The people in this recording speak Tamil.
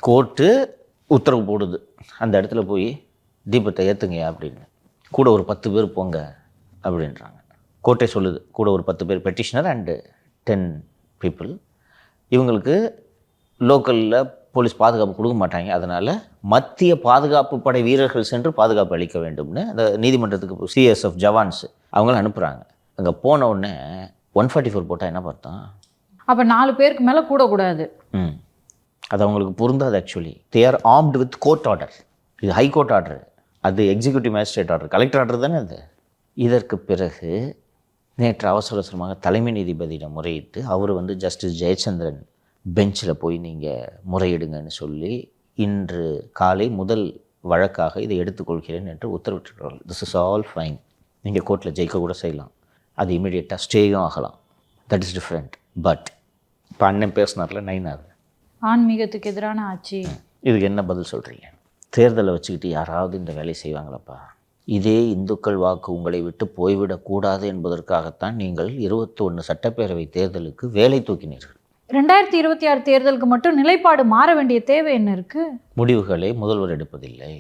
கோர்ட்டு உத்தரவு போடுது, அந்த இடத்துல போய் தீபத்தை ஏற்றுங்கயா அப்படின்னு. கூட ஒரு 10 பேர் போங்க அப்படின்றாங்க. கோர்ட்டே சொல்லுது கூட ஒரு 10 பேர், பெட்டிஷனர் அண்டு 10 பீப்புள். இவங்களுக்கு லோக்கலில் போலீஸ் பாதுகாப்பு கொடுக்க மாட்டாங்க, அதனால் மத்திய பாதுகாப்பு படை வீரர்கள் சென்று பாதுகாப்பு அளிக்க வேண்டும்னு அந்த நீதிமன்றத்துக்கு சிஎஸ்எஃப் ஜவான்ஸ் அவங்கள அனுப்புகிறாங்க. அங்கே போன உடனே 144 போட்டால் என்ன பார்த்தோம்? அப்போ 4 பேருக்கு மேலே கூடக்கூடாது. அது அவங்களுக்கு பொருந்தாது. Actually they are armed with court order. இது ஹை கோர்ட் ஆர்டர், அது executive magistrate order, collector order தானே அது. இதற்கு பிறகு நேற்று அவசரமாக தலைமை நீதிபதியிடம் முறையிட்டு அவர் ஜஸ்டிஸ் ஜெயச்சந்திரன் பெஞ்சில் போய் நீங்கள் முறையிடுங்கன்னு சொல்லி இன்று காலை முதல் வழக்காக இதை எடுத்துக்கொள்கிறேன் என்று உத்தரவிட்டிருக்கிறார்கள். This is all fine. நீங்கள் கோர்ட்டில் ஜெயிக்க கூட செய்யலாம், அது இமீடியட்டாக ஸ்டேயும் ஆகலாம், தட் இஸ் டிஃப்ரெண்ட். பட் இப்போ அண்ணன் பேசினார்ல நைனார், ஆன்மீகத்துக்கு எதிரான ஆட்சி, இதுக்கு என்ன பதில் சொல்கிறீங்க? தேர்தலை வச்சுக்கிட்டு யாராவது இந்த வேலையை செய்வாங்களாப்பா? இதே இந்துக்கள் வாக்கு உங்களை விட்டு போய்விடக்கூடாது என்பதற்காகத்தான் நீங்கள் 21 சட்டப்பேரவை தேர்தலுக்கு வேலை தூக்கினீர்கள். 2026 தேர்தலுக்கு மட்டும் நிலைப்பாடு மாற வேண்டிய தேவை என்ன இருக்குது? முடிவுகளை முதல்வர் எடுப்பதில்லை.